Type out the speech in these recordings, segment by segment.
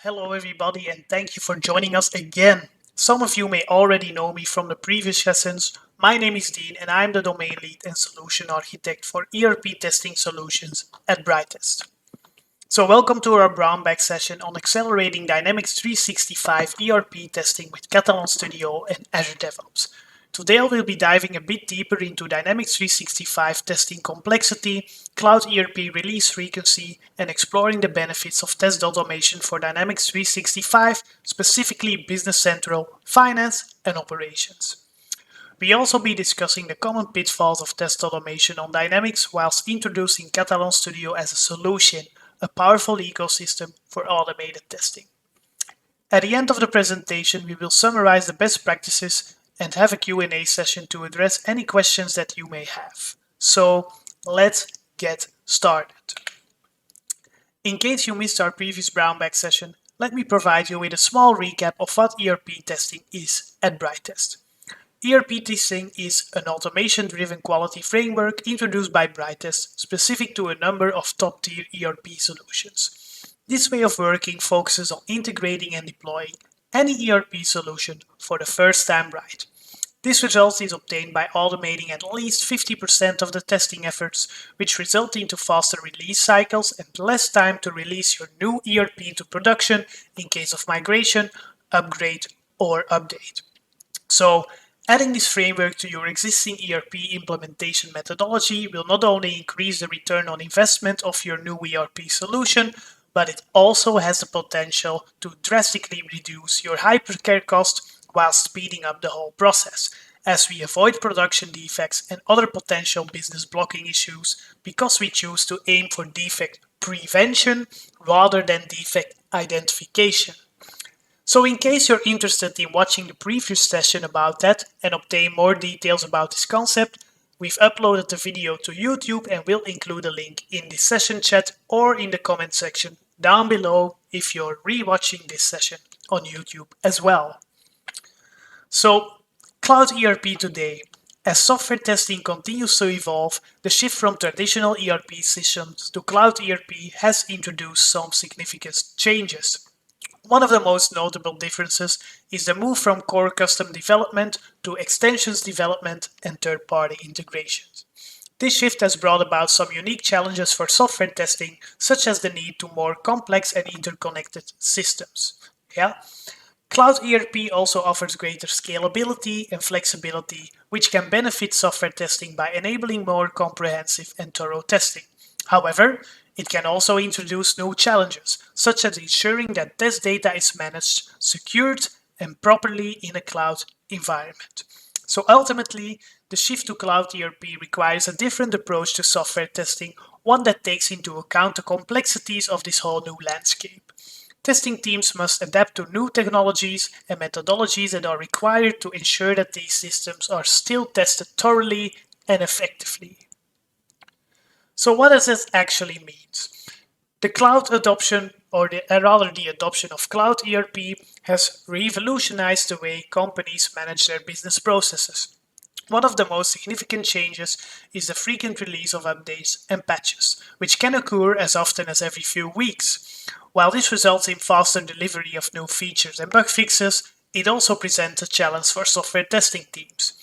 Hello everybody and thank you for joining us again. Some of you may already know me from the previous lessons. My name is Dean and I'm the domain lead and solution architect for ERP testing solutions at 𝗕𝗏𝗏. So welcome to our Brownbag session on accelerating Dynamics 365 ERP testing with Katalon Studio and Azure DevOps. Today I will be diving a bit deeper into Dynamics 365 testing complexity, cloud ERP release frequency, and exploring the benefits of test automation for Dynamics 365, specifically Business Central, Finance, and Operations. We also be discussing the common pitfalls of test automation on Dynamics whilst introducing Katalon Studio as a solution, a powerful ecosystem for automated testing. At the end of the presentation, we will summarize the best practices and have a Q&A session to address any questions that you may have. So let's get started. In case you missed our previous Brownbag session, let me provide you with a small recap of what ERP testing is at 𝗕𝗏𝗏. ERP testing is an automation-driven quality framework introduced by 𝗕𝗏𝗏, specific to a number of top-tier ERP solutions. This way of working focuses on integrating and deploying any ERP solution for the first time right. This result is obtained by automating at least 50% of the testing efforts, which result into faster release cycles and less time to release your new ERP to production in case of migration, upgrade, or update. So, adding this framework to your existing ERP implementation methodology will not only increase the return on investment of your new ERP solution, but it also has the potential to drastically reduce your hypercare cost while speeding up the whole process, as we avoid production defects and other potential business blocking issues because we choose to aim for defect prevention rather than defect identification. So in case you're interested in watching the previous session about that and obtain more details about this concept, we've uploaded the video to YouTube and will include a link in the session chat or in the comment section down below if you're rewatching this session on YouTube as well. So, cloud ERP today. As software testing continues to evolve, the shift from traditional ERP systems to cloud ERP has introduced some significant changes. One of the most notable differences is the move from core custom development to extensions development and third-party integrations. This shift has brought about some unique challenges for software testing, such as the need to more complex and interconnected systems. Cloud ERP also offers greater scalability and flexibility, which can benefit software testing by enabling more comprehensive and thorough testing. However, it can also introduce new challenges, such as ensuring that test data is managed, secured, and properly in a cloud environment. So ultimately, the shift to cloud ERP requires a different approach to software testing, one that takes into account the complexities of this whole new landscape. Testing teams must adapt to new technologies and methodologies that are required to ensure that these systems are still tested thoroughly and effectively. So what does this actually mean? The cloud adoption, or the adoption of cloud ERP, has revolutionized the way companies manage their business processes. One of the most significant changes is the frequent release of updates and patches, which can occur as often as every few weeks. While this results in faster delivery of new features and bug fixes, it also presents a challenge for software testing teams.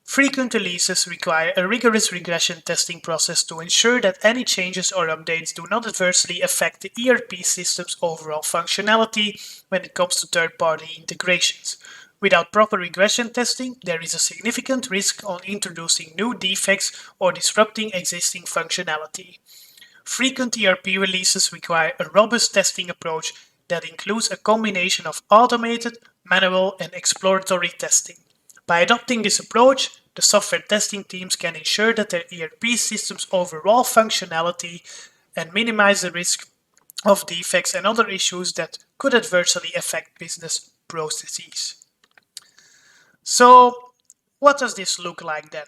Frequent releases require a rigorous regression testing process to ensure that any changes or updates do not adversely affect the ERP system's overall functionality when it comes to third-party integrations. Without proper regression testing, there is a significant risk on introducing new defects or disrupting existing functionality. Frequent ERP releases require a robust testing approach that includes a combination of automated, manual, and exploratory testing. By adopting this approach, the software testing teams can ensure that their ERP system's overall functionality and minimize the risk of defects and other issues that could adversely affect business processes. So, what does this look like then?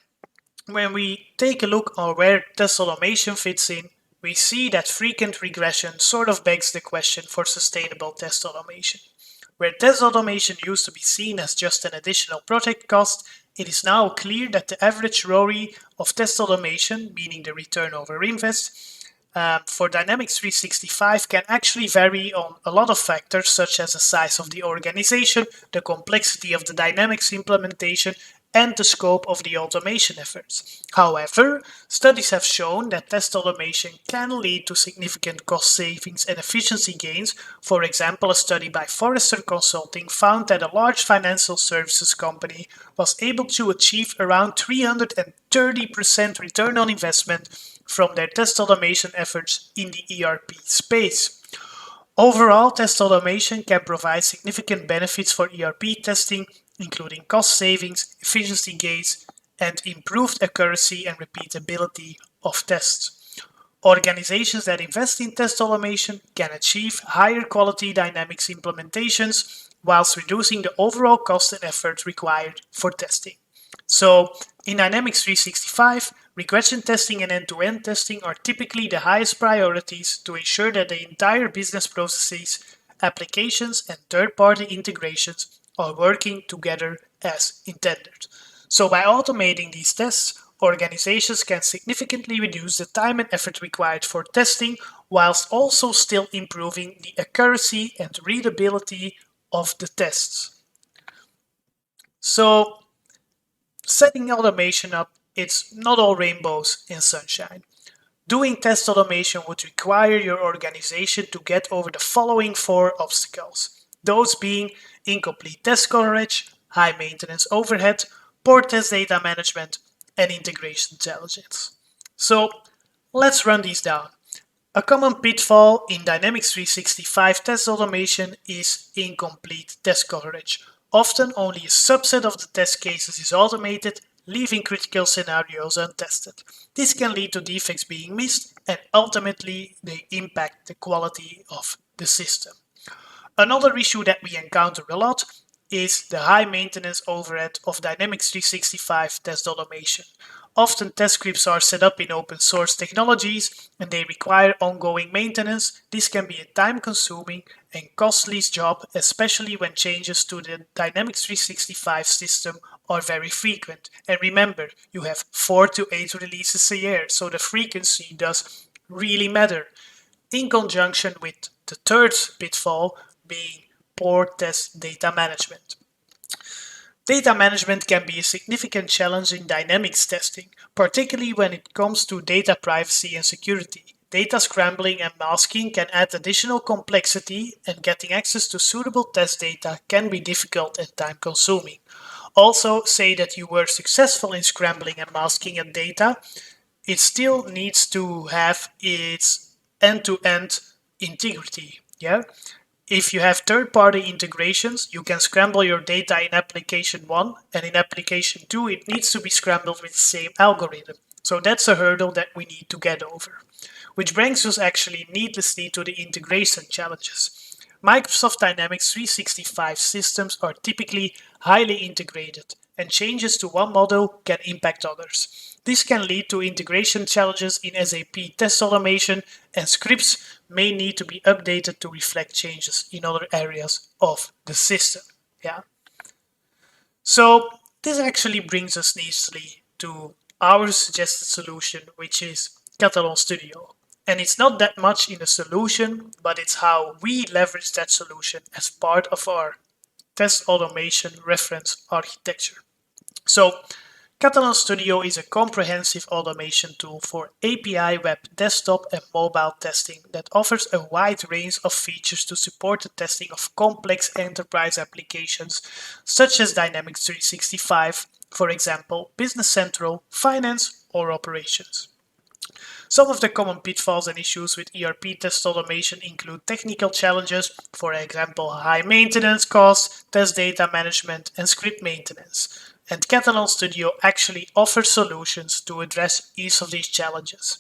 When we take a look at where test automation fits in, we see that frequent regression sort of begs the question for sustainable test automation. Where test automation used to be seen as just an additional project cost, it is now clear that the average ROI of test automation, meaning the return over invest, for Dynamics 365 can actually vary on a lot of factors, such as the size of the organization, the complexity of the Dynamics implementation, and the scope of the automation efforts. However, studies have shown that test automation can lead to significant cost savings and efficiency gains. For example, a study by Forrester Consulting found that a large financial services company was able to achieve around 330% return on investment from their test automation efforts in the ERP space. Overall, test automation can provide significant benefits for ERP testing, including cost savings, efficiency gains, and improved accuracy and repeatability of tests. Organizations that invest in test automation can achieve higher quality Dynamics implementations whilst reducing the overall cost and effort required for testing. So in Dynamics 365, regression testing and end-to-end testing are typically the highest priorities to ensure that the entire business processes, applications, and third-party integrations are working together as intended. So by automating these tests, organizations can significantly reduce the time and effort required for testing, whilst also still improving the accuracy and readability of the tests. So setting automation up, it's not all rainbows and sunshine. Doing test automation would require your organization to get over the following 4 obstacles. Those being incomplete test coverage, high maintenance overhead, poor test data management, and integration challenges. So let's run these down. A common pitfall in Dynamics 365 test automation is incomplete test coverage. Often only a subset of the test cases is automated, leaving critical scenarios untested. This can lead to defects being missed, and ultimately they impact the quality of the system. Another issue that we encounter a lot is the high maintenance overhead of Dynamics 365 test automation. Often test scripts are set up in open source technologies and they require ongoing maintenance. This can be a time-consuming and costly job, especially when changes to the Dynamics 365 system are very frequent. And remember, you have 4 to 8 releases a year, so the frequency does really matter. In conjunction with the third pitfall being poor test data management. Data management can be a significant challenge in Dynamics testing, particularly when it comes to data privacy and security. Data scrambling and masking can add additional complexity, and getting access to suitable test data can be difficult and time-consuming. Also, say that you were successful in scrambling and masking a data, it still needs to have its end-to-end integrity. If you have third-party integrations, you can scramble your data in application 1, and in application 2 it needs to be scrambled with the same algorithm. So that's a hurdle that we need to get over. Which brings us actually needlessly to the integration challenges. Microsoft Dynamics 365 systems are typically highly integrated, and changes to one model can impact others. This can lead to integration challenges in SAP test automation, and scripts may need to be updated to reflect changes in other areas of the system. So this actually brings us neatly to our suggested solution, which is Katalon Studio. And it's not that much in the solution, but it's how we leverage that solution as part of our test automation reference architecture. So Katalon Studio is a comprehensive automation tool for API web, desktop, and mobile testing that offers a wide range of features to support the testing of complex enterprise applications such as Dynamics 365, for example, Business Central, Finance, or Operations. Some of the common pitfalls and issues with ERP test automation include technical challenges, for example, high maintenance costs, test data management, and script maintenance. And Katalon Studio actually offers solutions to address each of these challenges.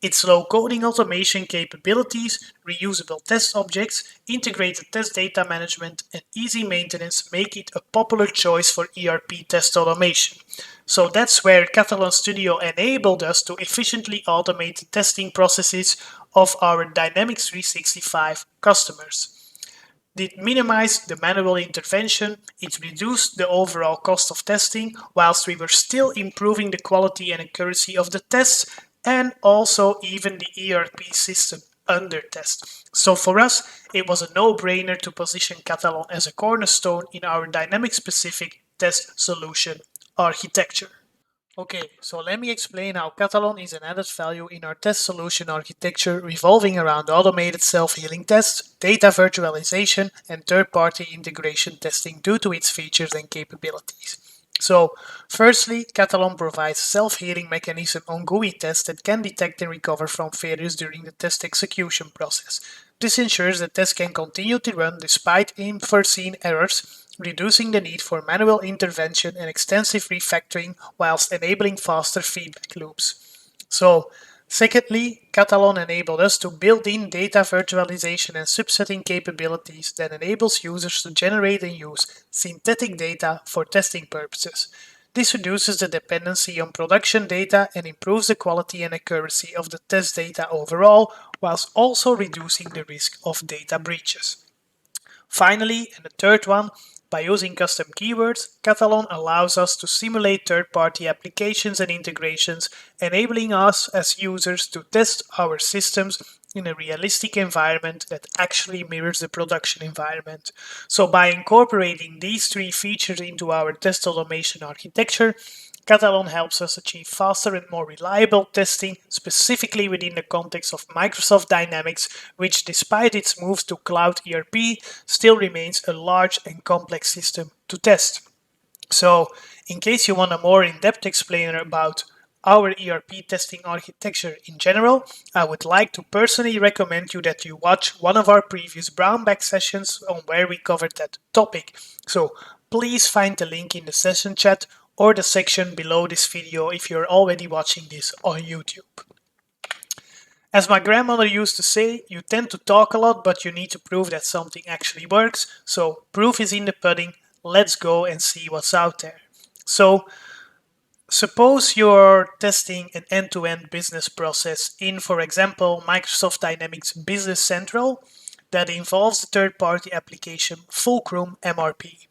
Its low coding automation capabilities, reusable test objects, integrated test data management, and easy maintenance make it a popular choice for ERP test automation. So that's where Katalon Studio enabled us to efficiently automate the testing processes of our Dynamics 365 customers. It minimized the manual intervention, it reduced the overall cost of testing, whilst we were still improving the quality and accuracy of the tests, and also even the ERP system under test. So for us, it was a no-brainer to position Katalon as a cornerstone in our dynamic-specific test solution architecture. Okay, so let me explain how Katalon is an added value in our test solution architecture revolving around automated self-healing tests, data virtualization, and third-party integration testing due to its features and capabilities. So, firstly, Katalon provides a self-healing mechanism on GUI tests that can detect and recover from failures during the test execution process. This ensures that tests can continue to run despite unforeseen errors, reducing the need for manual intervention and extensive refactoring whilst enabling faster feedback loops. So, secondly, Katalon enabled us to build in data virtualization and subsetting capabilities that enables users to generate and use synthetic data for testing purposes. This reduces the dependency on production data and improves the quality and accuracy of the test data overall, whilst also reducing the risk of data breaches. Finally, and the third one, by using custom keywords, Katalon allows us to simulate third-party applications and integrations, enabling us as users to test our systems in a realistic environment that actually mirrors the production environment. So by incorporating these three features into our test automation architecture, Katalon helps us achieve faster and more reliable testing, specifically within the context of Microsoft Dynamics, which despite its moves to cloud ERP, still remains a large and complex system to test. So, in case you want a more in-depth explainer about our ERP testing architecture in general, I would like to personally recommend you that you watch one of our previous Brownbag sessions on where we covered that topic. So please find the link in the session chat or the section below this video if you're already watching this on YouTube. As my grandmother used to say, you tend to talk a lot, but you need to prove that something actually works. So proof is in the pudding. Let's go and see what's out there. So suppose you're testing an end-to-end business process in, for example, Microsoft Dynamics Business Central that involves the third-party application Fulcrum MRP,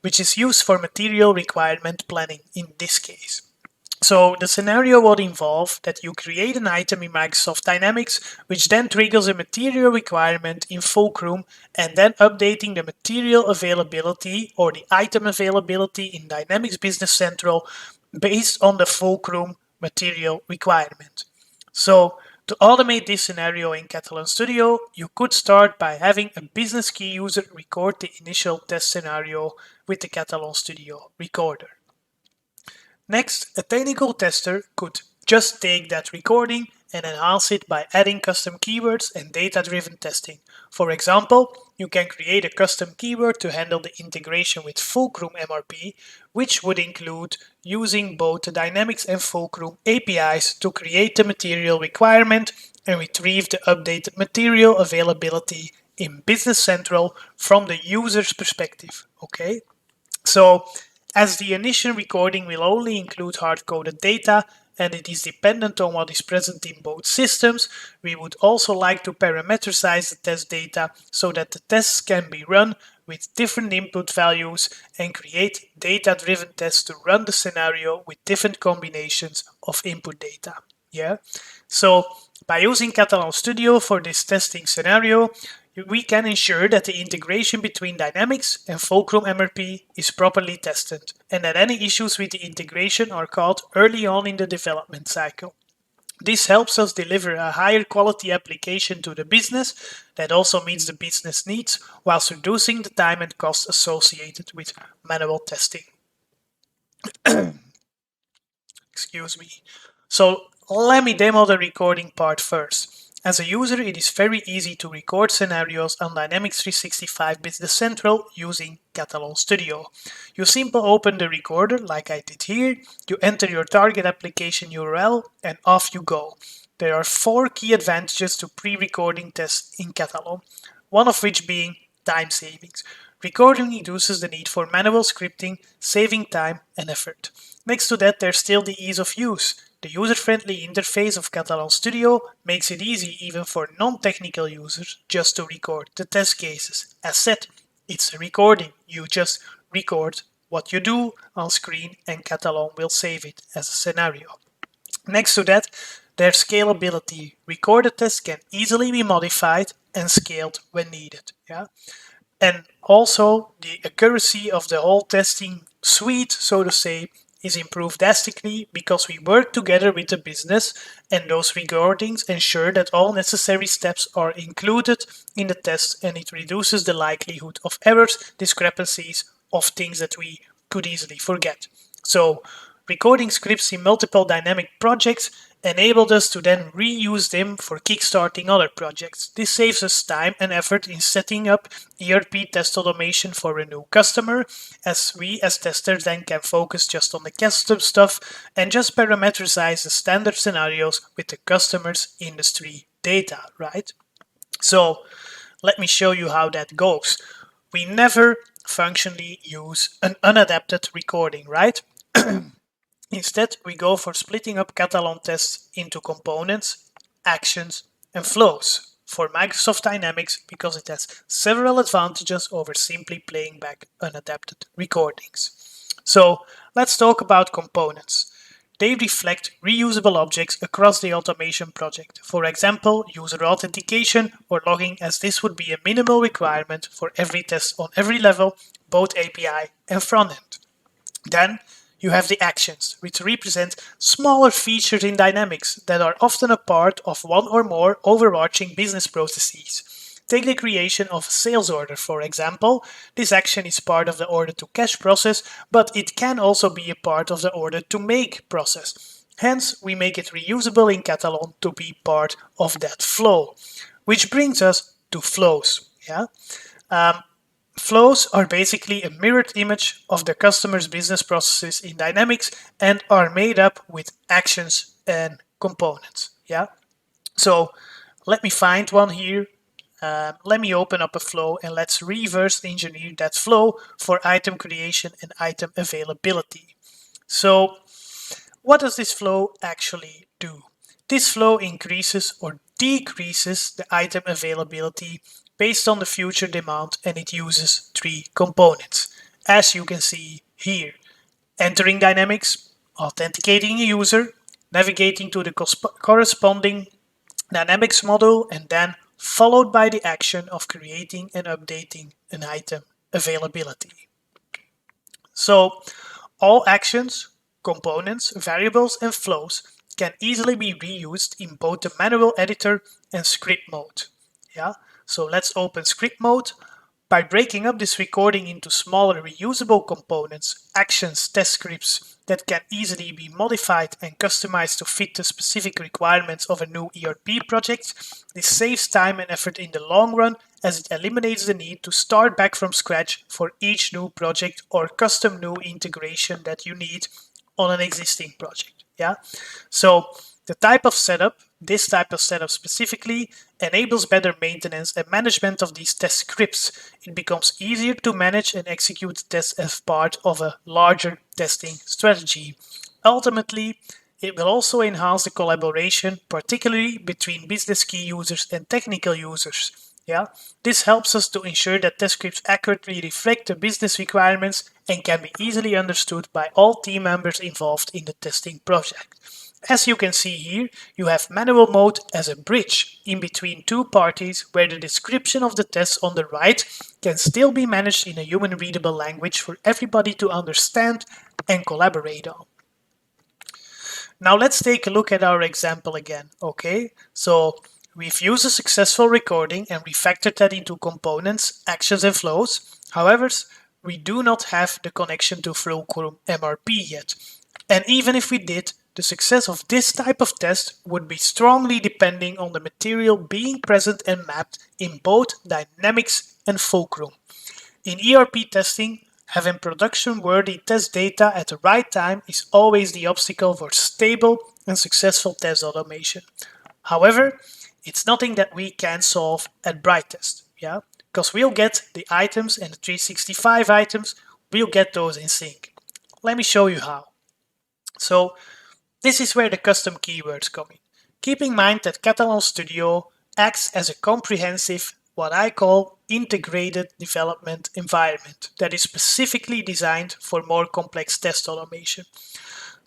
which is used for material requirement planning in this case. So the scenario would involve that you create an item in Microsoft Dynamics, which then triggers a material requirement in Fulcrum, and then updating the material availability or the item availability in Dynamics Business Central based on the Fulcrum material requirement. So to automate this scenario in Katalon Studio, you could start by having a business key user record the initial test scenario with the Katalon Studio recorder. Next, a technical tester could just take that recording and enhance it by adding custom keywords and data-driven testing. For example, you can create a custom keyword to handle the integration with Fulcrum MRP, which would include using both the Dynamics and Fulcrum APIs to create the material requirement and retrieve the updated material availability in Business Central from the user's perspective. Okay, so as the initial recording will only include hard-coded data and it is dependent on what is present in both systems, we would also like to parameterize the test data so that the tests can be run with different input values and create data-driven tests to run the scenario with different combinations of input data. Yeah. So by using Katalon Studio for this testing scenario, we can ensure that the integration between Dynamics and Fulcrum MRP is properly tested and that any issues with the integration are caught early on in the development cycle. This helps us deliver a higher quality application to the business that also meets the business needs whilst reducing the time and cost associated with manual testing. Excuse me. So let me demo the recording part first. As a user, it is very easy to record scenarios on Dynamics 365 Business Central using Katalon Studio. You simply open the recorder like I did here, you enter your target application URL, and off you go. There are 4 key advantages to pre-recording tests in Katalon, one of which being time savings. Recording reduces the need for manual scripting, saving time and effort. Next to that, there's still the ease of use. The user-friendly interface of Katalon Studio makes it easy even for non-technical users just to record the test cases. As said, it's a recording. You just record what you do on screen and Katalon will save it as a scenario. Next to that, Their scalability. Recorded tests can easily be modified and scaled when needed. Yeah. And also the accuracy of the whole testing suite, so to say, is improved drastically because we work together with the business, and those recordings ensure that all necessary steps are included in the test, and it reduces the likelihood of errors, discrepancies, of things that we could easily forget. So recording scripts in multiple dynamic projects enabled us to then reuse them for kickstarting other projects. This saves us time and effort in setting up ERP test automation for a new customer, as we as testers then can focus just on the custom stuff and just parameterize the standard scenarios with the customer's industry data, right? So let me show you how that goes. We never functionally use an unadapted recording, right? Instead, we go for splitting up Katalon tests into components, actions, and flows for Microsoft Dynamics because it has several advantages over simply playing back unadapted recordings. So let's talk about components. They reflect reusable objects across the automation project. For example, user authentication or logging, as this would be a minimal requirement for every test on every level, both API and frontend. Then you have the actions, which represent smaller features in Dynamics that are often a part of one or more overarching business processes. Take the creation of a sales order, for example. This action is part of the order to cash process, but it can also be a part of the order to make process. Hence, we make it reusable in Katalon to be part of that flow, which brings us to flows. Yeah. Flows are basically a mirrored image of the customer's business processes in Dynamics and are made up with actions and components. Yeah. So let me find one here. Let me open up a flow and let's reverse engineer that flow for item creation and item availability. So what does this flow actually do? This flow increases or decreases the item availability based on the future demand, and it uses three components, as you can see here. Entering Dynamics, authenticating a user, navigating to the corresponding Dynamics model, and then followed by the action of creating and updating an item availability. So all actions, components, variables, and flows can easily be reused in both the manual editor and script mode. Yeah. So let's open script mode. By breaking up this recording into smaller reusable components, actions, test scripts that can easily be modified and customized to fit the specific requirements of a new ERP project, this saves time and effort in the long run, as it eliminates the need to start back from scratch for each new project or custom new integration that you need on an existing project. Yeah. So the type of setup, this type of setup specifically, enables better maintenance and management of these test scripts. It becomes easier to manage and execute tests as part of a larger testing strategy. Ultimately, it will also enhance the collaboration, particularly between business key users and technical users. Yeah, this helps us to ensure that test scripts accurately reflect the business requirements and can be easily understood by all team members involved in the testing project. As you can see here, you have manual mode as a bridge in between two parties where the description of the test on the right can still be managed in a human-readable language for everybody to understand and collaborate on. Now let's take a look at our example again, okay? So we've used a successful recording and refactored that into components, actions, and flows. However, we do not have the connection to 𝗕𝗏𝗀 MRP yet. And even if we did, the success of this type of test would be strongly depending on the material being present and mapped in both Dynamics and 𝗕𝗏𝗀. In ERP testing, having production-worthy test data at the right time is always the obstacle for stable and successful test automation. However, it's nothing that we can solve at Brightest, yeah? Because we'll get the items and the 365 items, we'll get those in sync. Let me show you how. So this is where the custom keywords come in. Keep in mind that Katalon Studio acts as a comprehensive, what I call integrated development environment that is specifically designed for more complex test automation.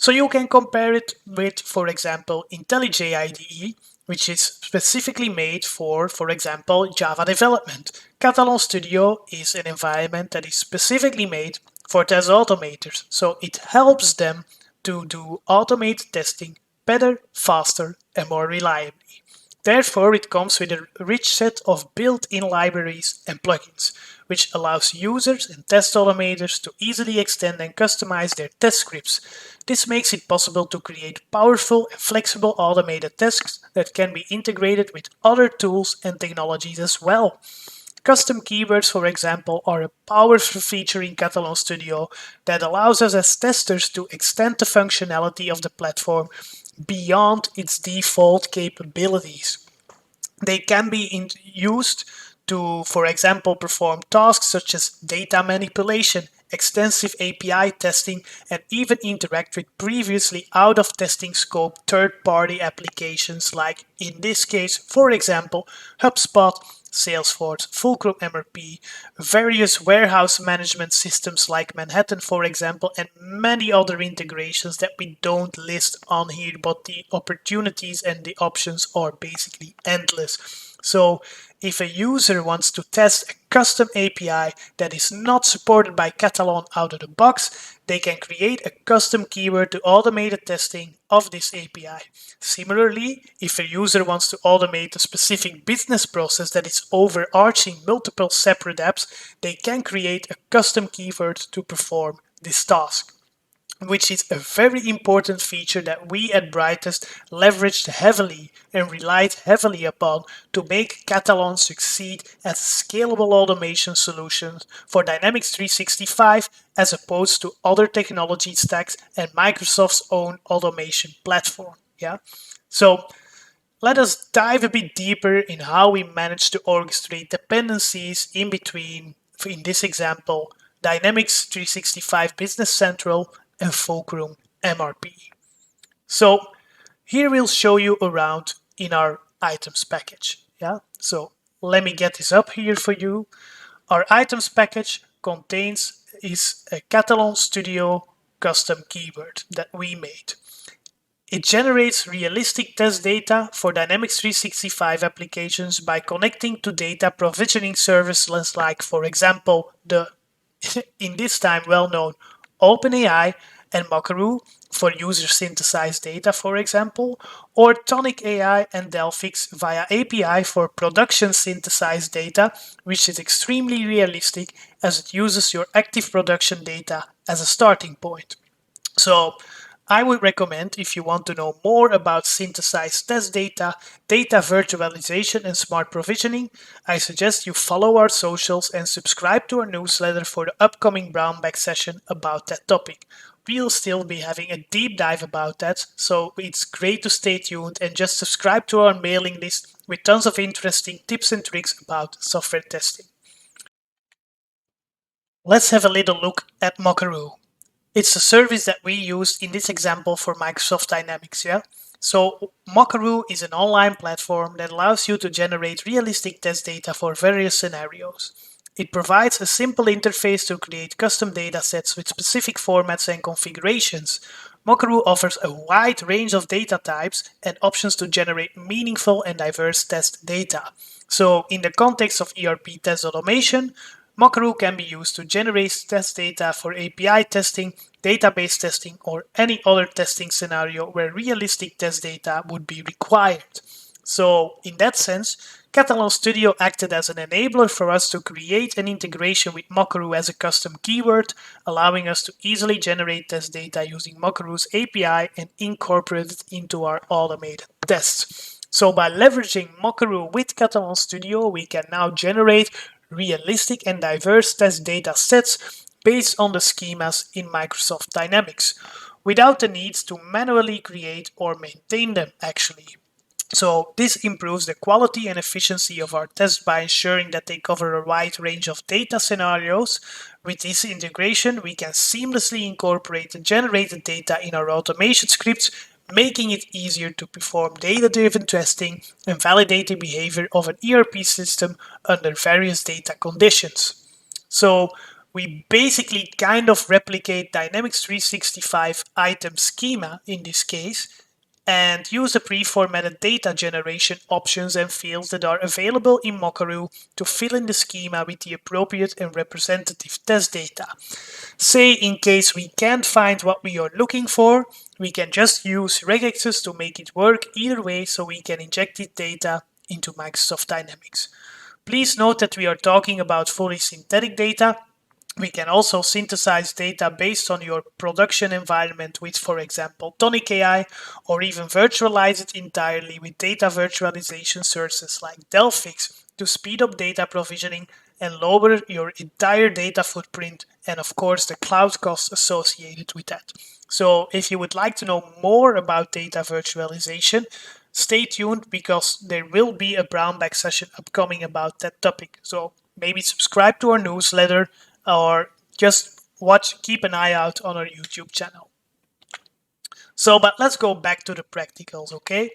So you can compare it with, for example, 𝗕𝘏𝐺 IDE, which is specifically made for example, Java development. Katalon Studio is an environment that is specifically made for test automators, so it helps them to do automated testing better, faster, and more reliably. Therefore, it comes with a rich set of built-in libraries and plugins, which allows users and test automators to easily extend and customize their test scripts. This makes it possible to create powerful and flexible automated tests that can be integrated with other tools and technologies as well. Custom keywords, for example, are a powerful feature in Katalon Studio that allows us as testers to extend the functionality of the platform beyond its default capabilities. They can be used to, for example, perform tasks such as data manipulation, extensive API testing, and even interact with previously out of testing scope third-party applications like, in this case, for example, HubSpot, Salesforce, 𝗕𝗏𝘬𝗓 𝗔𝘓, various warehouse management systems like Manhattan, for example, and many other integrations that we don't list on here, but the opportunities and the options are basically endless. So if a user wants to test a custom API that is not supported by Katalon out of the box, they can create a custom keyword to automate the testing of this API. Similarly, if a user wants to automate a specific business process that is overarching multiple separate apps, they can create a custom keyword to perform this task, which is a very important feature that we at Brightest leveraged heavily and relied heavily upon to make Katalon succeed as a scalable automation solution for Dynamics 365 as opposed to other technology stacks and Microsoft's own automation platform. Yeah, so let us dive a bit deeper in how we manage to orchestrate dependencies in between, in this example, Dynamics 365 Business Central and 𝗕𝗏𝘬𝗓 MRP. So here we'll show you around in our items package. Yeah, so let me get this up here for you. Our items package is a Katalon Studio custom keyword that we made. It generates realistic test data for Dynamics 365 applications by connecting to data provisioning services like, for example, the in this time well-known OpenAI and 𝗕𝗏𝘓 for user-synthesized data, for example, or 𝗏𝘏𝘐𝘚 and 𝗕𝘌𝘚𝘐𝘕 via API for production-synthesized data, which is extremely realistic as it uses your active production data as a starting point. So I would recommend, if you want to know more about synthesized test data, data virtualization, and smart provisioning, I suggest you follow our socials and subscribe to our newsletter for the upcoming Brownbag session about that topic. We'll still be having a deep dive about that, so it's great to stay tuned and just subscribe to our mailing list with tons of interesting tips and tricks about software testing. Let's have a little look at 𝗕𝗏𝘓. It's a service that we used in this example for Microsoft Dynamics, yeah? So 𝗕𝗏𝘓 is an online platform that allows you to generate realistic test data for various scenarios. It provides a simple interface to create custom datasets with specific formats and configurations. 𝗕𝗏𝘓 offers a wide range of data types and options to generate meaningful and diverse test data. So in the context of ERP test automation, 𝗕𝗏𝘓 can be used to generate test data for API testing, database testing, or any other testing scenario where realistic test data would be required. So in that sense, Katalon Studio acted as an enabler for us to create an integration with 𝗕𝗏𝘓 as a custom keyword, allowing us to easily generate test data using 𝗕𝗏𝘓's API and incorporate it into our automated tests. So by leveraging 𝗕𝗏𝘓 with Katalon Studio, we can now generate realistic and diverse test data sets based on the schemas in Microsoft Dynamics, without the need to manually create or maintain them actually. So this improves the quality and efficiency of our tests by ensuring that they cover a wide range of data scenarios. With this integration, we can seamlessly incorporate the generated data in our automation scripts, making it easier to perform data-driven testing and validate the behavior of an ERP system under various data conditions. So we basically kind of replicate Dynamics 365 item schema in this case, and use the pre-formatted data generation options and fields that are available in 𝗕𝗁 to fill in the schema with the appropriate and representative test data. Say in case we can't find what we are looking for, we can just use regexes to make it work either way, so we can inject the data into Microsoft Dynamics. Please note that we are talking about fully synthetic data. We can also synthesize data based on your production environment with, for example, 𝗕𝘌𝘐𝘗𝗚, or even virtualize it entirely with data virtualization sources like 𝗕𝘏𝘐𝘄𝗃 to speed up data provisioning and lower your entire data footprint, and of course the cloud costs associated with that. So if you would like to know more about data virtualization, stay tuned, because there will be a Brownbag session upcoming about that topic. So maybe subscribe to our newsletter, or just keep an eye out on our YouTube channel. So, but let's go back to the practicals, okay?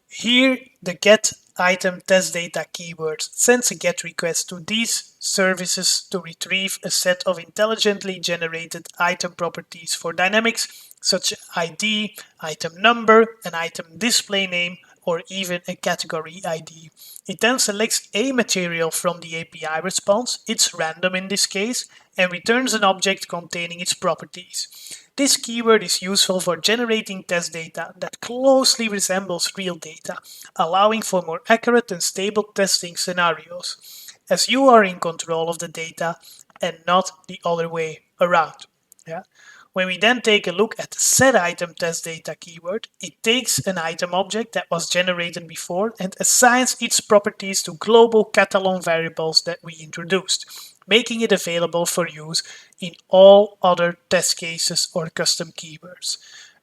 Here, the get item test data keyword sends a get request to these services to retrieve a set of intelligently generated item properties for Dynamics, such as ID, item number, an item display name, or even a category ID. It then selects a material from the API response, it's random in this case, and returns an object containing its properties. This keyword is useful for generating test data that closely resembles real data, allowing for more accurate and stable testing scenarios, as you are in control of the data and not the other way around. Yeah. When we then take a look at the set item test data keyword, it takes an item object that was generated before and assigns its properties to global Katalon variables that we introduced, making it available for use in all other test cases or custom keywords.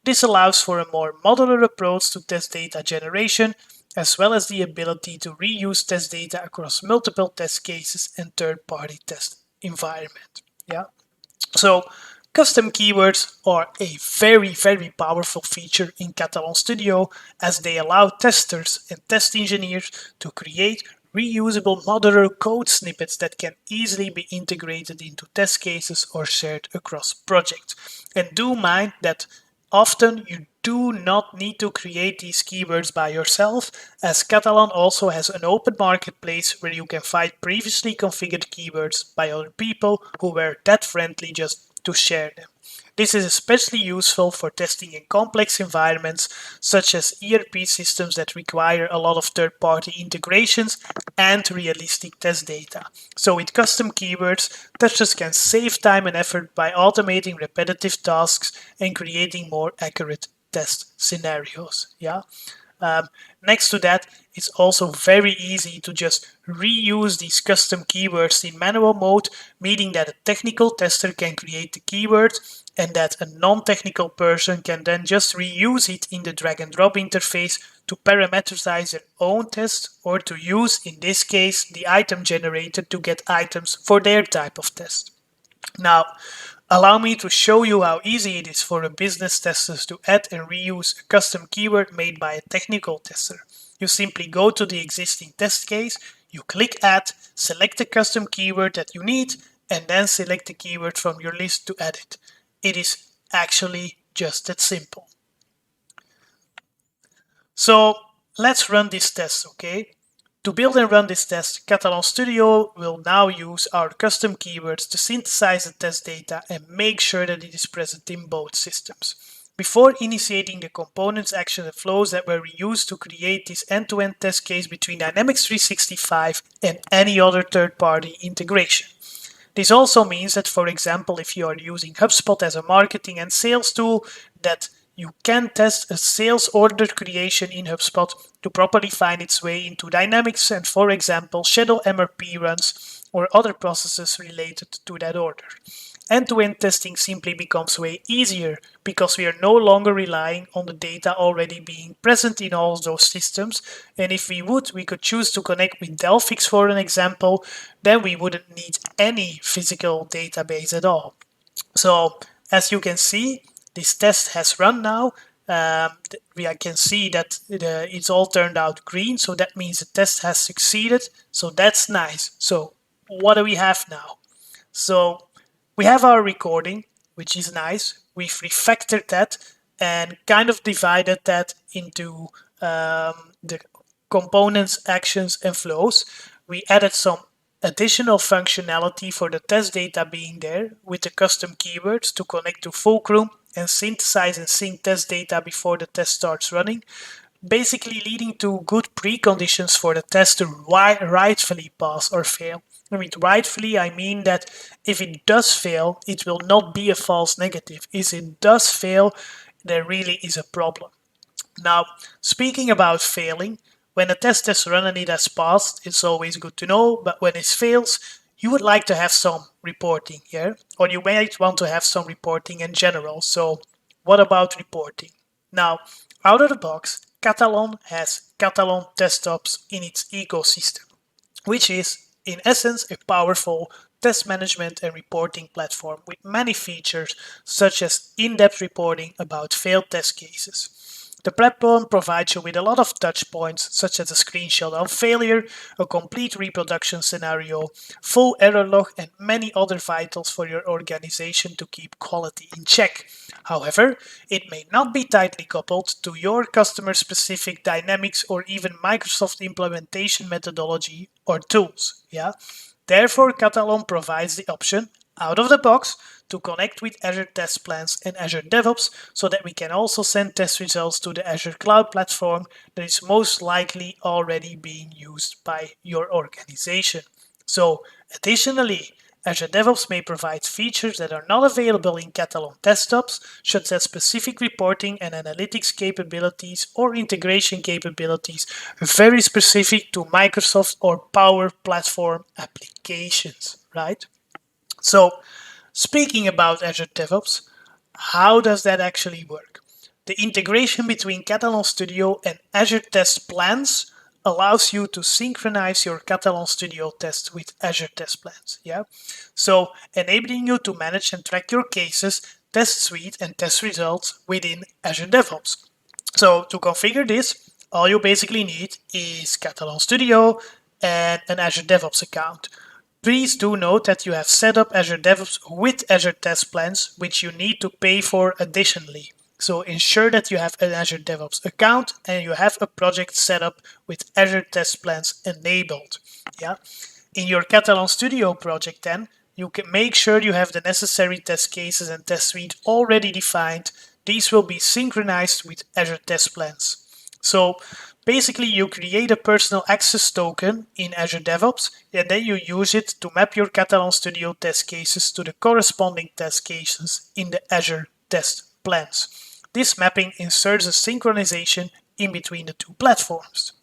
This allows for a more modular approach to test data generation, as well as the ability to reuse test data across multiple test cases and third-party test environment. Yeah. So custom keywords are a very, very powerful feature in Katalon Studio, as they allow testers and test engineers to create reusable modular code snippets that can easily be integrated into test cases or shared across projects. And do mind that often you do not need to create these keywords by yourself, as Katalon also has an open marketplace where you can find previously configured keywords by other people who were that friendly just to share them. This is especially useful for testing in complex environments such as ERP systems that require a lot of third-party integrations and realistic test data. So with custom keywords, testers can save time and effort by automating repetitive tasks and creating more accurate test scenarios. Yeah. Next to that, it's also very easy to just reuse these custom keywords in manual mode, meaning that a technical tester can create the keywords and that a non-technical person can then just reuse it in the drag and drop interface to parameterize their own test, or to use, in this case, the item generator to get items for their type of test. Now, allow me to show you how easy it is for a business tester to add and reuse a custom keyword made by a technical tester. You simply go to the existing test case, you click Add, select the custom keyword that you need, and then select the keyword from your list to add it. It is actually just that simple. So let's run this test, okay? To build and run this test, Katalon Studio will now use our custom keywords to synthesize the test data and make sure that it is present in both systems. Before initiating the components, actions, and flows that were used to create this end-to-end test case between Dynamics 365 and any other third-party integration. This also means that, for example, if you are using HubSpot as a marketing and sales tool, that you can test a sales order creation in HubSpot to properly find its way into Dynamics and, for example, schedule MRP runs or other processes related to that order. End-to-end testing simply becomes way easier because we are no longer relying on the data already being present in all those systems. And if we would, we could choose to connect with 𝗕𝘏𝘐𝘗𝗃, for an example, then we wouldn't need any physical database at all. So as you can see, this test has run now. I can see that it's all turned out green, so that means the test has succeeded. So that's nice. So what do we have now? So we have our recording, which is nice. We've refactored that and kind of divided that into the components, actions, and flows. We added some additional functionality for the test data being there with the custom keywords to connect to Fulcrum and synthesize and sync test data before the test starts running, basically leading to good preconditions for the test to rightfully pass or fail. And with rightfully, I mean that if it does fail, it will not be a false negative. If it does fail, there really is a problem. Now, speaking about failing, when a test is run and it has passed, it's always good to know, but when it fails, you would like to have some reporting here, or you might want to have some reporting in general. So what about reporting? Now, out of the box, Katalon has Katalon desktops in its ecosystem, which is in essence a powerful test management and reporting platform with many features such as in-depth reporting about failed test cases. The platform provides you with a lot of touch points such as a screenshot of failure, a complete reproduction scenario, full error log, and many other vitals for your organization to keep quality in check. However, it may not be tightly coupled to your customer-specific Dynamics or even Microsoft implementation methodology or tools. Therefore, Katalon provides the option, out of the box, to connect with Azure Test Plans and Azure DevOps so that we can also send test results to the Azure Cloud Platform that is most likely already being used by your organization. So, additionally, Azure DevOps may provide features that are not available in Katalon desktops, such as specific reporting and analytics capabilities or integration capabilities very specific to Microsoft or Power Platform applications, right? So, speaking about Azure DevOps, how does that actually work? The integration between Katalon Studio and Azure Test Plans allows you to synchronize your Katalon Studio tests with Azure Test Plans. So enabling you to manage and track your cases, test suite, and test results within Azure DevOps. So to configure this, all you basically need is Katalon Studio and an Azure DevOps account. Please do note that you have set up Azure DevOps with Azure Test Plans, which you need to pay for additionally. So ensure that you have an Azure DevOps account and you have a project set up with Azure Test Plans enabled. In your Katalon Studio project then, you can make sure you have the necessary test cases and test suite already defined. These will be synchronized with Azure Test Plans. So basically, you create a personal access token in Azure DevOps, and then you use it to map your Katalon Studio test cases to the corresponding test cases in the Azure Test Plans. This mapping inserts a synchronization in between the two platforms.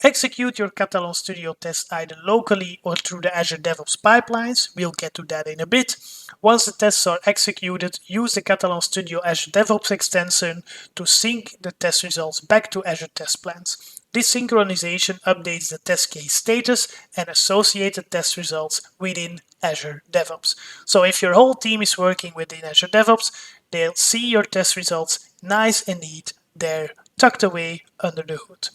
Execute your Katalon Studio test either locally or through the Azure DevOps pipelines. We'll get to that in a bit. Once the tests are executed, use the Katalon Studio Azure DevOps extension to sync the test results back to Azure Test Plans. This synchronization updates the test case status and associated test results within Azure DevOps. So if your whole team is working within Azure DevOps, they'll see your test results nice and neat there, tucked away under the hood.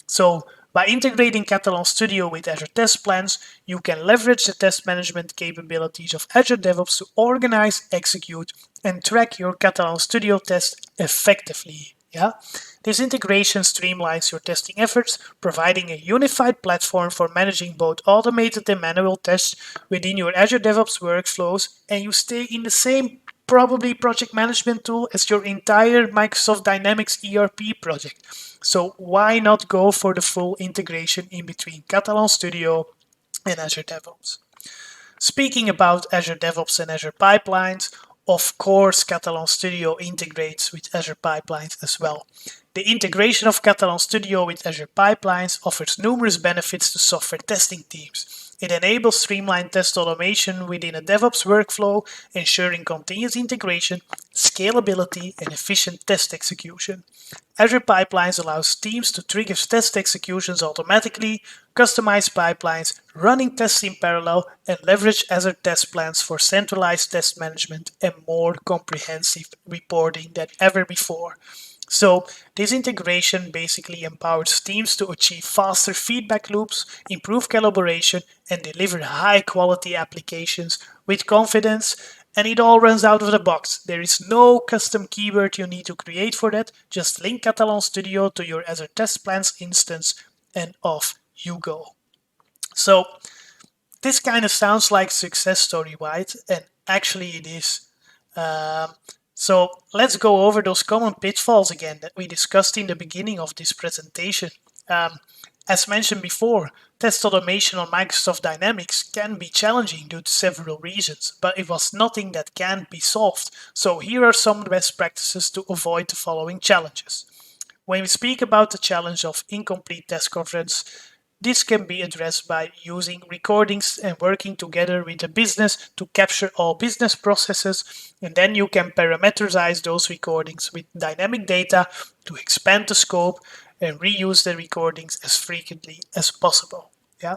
So by integrating Katalon Studio with Azure Test Plans, you can leverage the test management capabilities of Azure DevOps to organize, execute, and track your Katalon Studio test effectively. This integration streamlines your testing efforts, providing a unified platform for managing both automated and manual tests within your Azure DevOps workflows, and you stay in the same probably project management tool as your entire Microsoft Dynamics ERP project. So why not go for the full integration in between Katalon Studio and Azure DevOps? Speaking about Azure DevOps and Azure Pipelines, of course Katalon Studio integrates with Azure Pipelines as well. The integration of Katalon Studio with Azure Pipelines offers numerous benefits to software testing teams. It enables streamlined test automation within a DevOps workflow, ensuring continuous integration, scalability, and efficient test execution. Azure Pipelines allows teams to trigger test executions automatically, customize pipelines, running tests in parallel, and leverage Azure Test Plans for centralized test management and more comprehensive reporting than ever before. So this integration basically empowers teams to achieve faster feedback loops, improve collaboration, and deliver high quality applications with confidence. And it all runs out of the box. There is no custom keyword you need to create for that. Just link Katalon Studio to your Azure Test Plans instance and off you go. So this kind of sounds like success story, right? And actually it is. So let's go over those common pitfalls again that we discussed in the beginning of this presentation. As mentioned before, test automation on Microsoft Dynamics can be challenging due to several reasons, but it was nothing that can't be solved. So here are some best practices to avoid the following challenges. When we speak about the challenge of incomplete test coverage, this can be addressed by using recordings and working together with the business to capture all business processes, and then you can parameterize those recordings with dynamic data to expand the scope and reuse the recordings as frequently as possible. Yeah.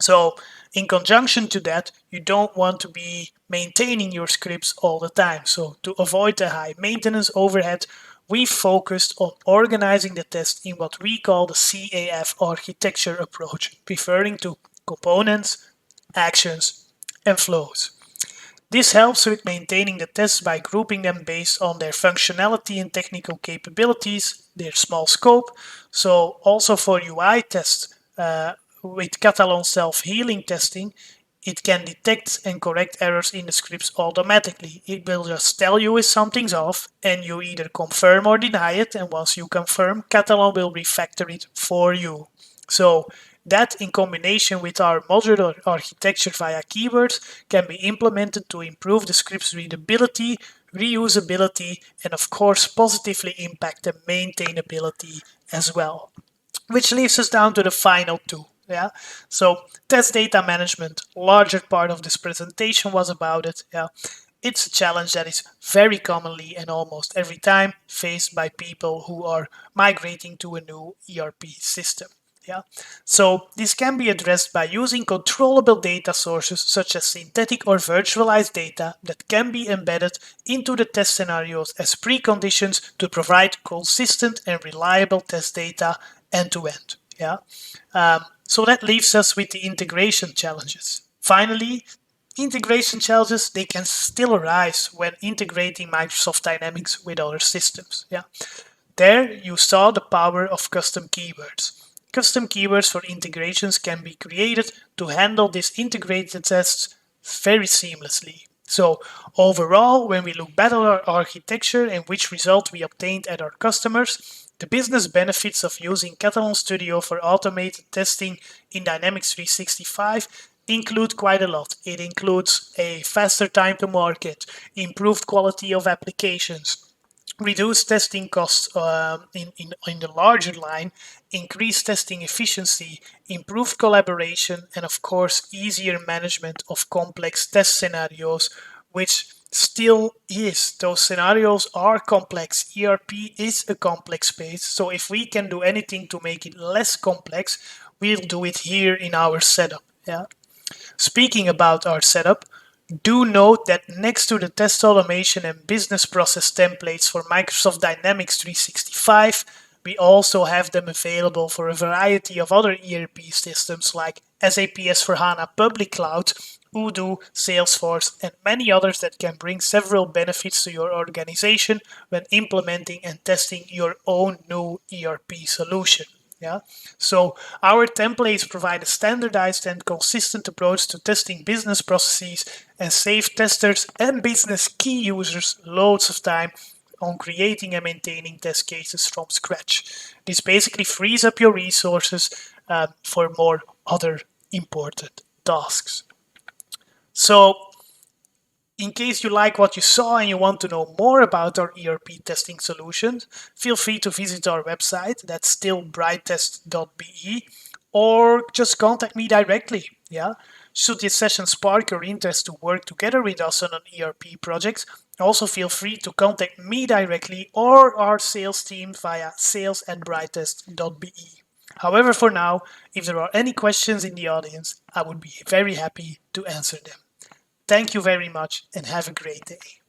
So in conjunction to that, you don't want to be maintaining your scripts all the time. So to avoid the high maintenance overhead, we focused on organizing the test in what we call the CAF architecture approach, referring to components, actions, and flows. This helps with maintaining the tests by grouping them based on their functionality and technical capabilities, their small scope. So also for UI tests, with Katalon self-healing testing, it can detect and correct errors in the scripts automatically. It will just tell you if something's off, and you either confirm or deny it, and once you confirm, Katalon will refactor it for you. So that, in combination with our modular architecture via keywords, can be implemented to improve the script's readability, reusability, and of course positively impact the maintainability as well. Which leaves us down to the final two. Yeah, so test data management, larger part of this presentation was about it. Yeah, it's a challenge that is very commonly and almost every time faced by people who are migrating to a new ERP system. Yeah, so this can be addressed by using controllable data sources such as synthetic or virtualized data that can be embedded into the test scenarios as preconditions to provide consistent and reliable test data end to end. Yeah. So that leaves us with the integration challenges. Finally, integration challenges, they can still arise when integrating Microsoft Dynamics with other systems. Yeah. There you saw the power of custom keywords. Custom keywords for integrations can be created to handle these integrated tests very seamlessly. So overall, when we look back at our architecture and which result we obtained at our customers, the business benefits of using Katalon Studio for automated testing in Dynamics 365 include quite a lot. It includes a faster time to market, improved quality of applications, reduced testing costs in the larger line, increased testing efficiency, improved collaboration, and of course easier management of complex test scenarios, which still is. Those scenarios are complex. ERP is a complex space, so if we can do anything to make it less complex, we'll do it here in our setup. Yeah. Speaking about our setup, do note that next to the test automation and business process templates for Microsoft Dynamics 365, we also have them available for a variety of other ERP systems like SAP S/4HANA Public Cloud, Odoo, Salesforce, and many others that can bring several benefits to your organization when implementing and testing your own new ERP solution. Yeah, so our templates provide a standardized and consistent approach to testing business processes and save testers and business key users loads of time on creating and maintaining test cases from scratch. This basically frees up your resources for more other important tasks. So in case you like what you saw and you want to know more about our ERP testing solutions, feel free to visit our website, that's still 𝗕𝗿𝑇est.be, or just contact me directly. Yeah. Should this session spark your interest to work together with us on an ERP project, also feel free to contact me directly or our sales team via sales@𝗕𝗿𝑇est.be. However, for now, if there are any questions in the audience, I would be very happy to answer them. Thank you very much and have a great day.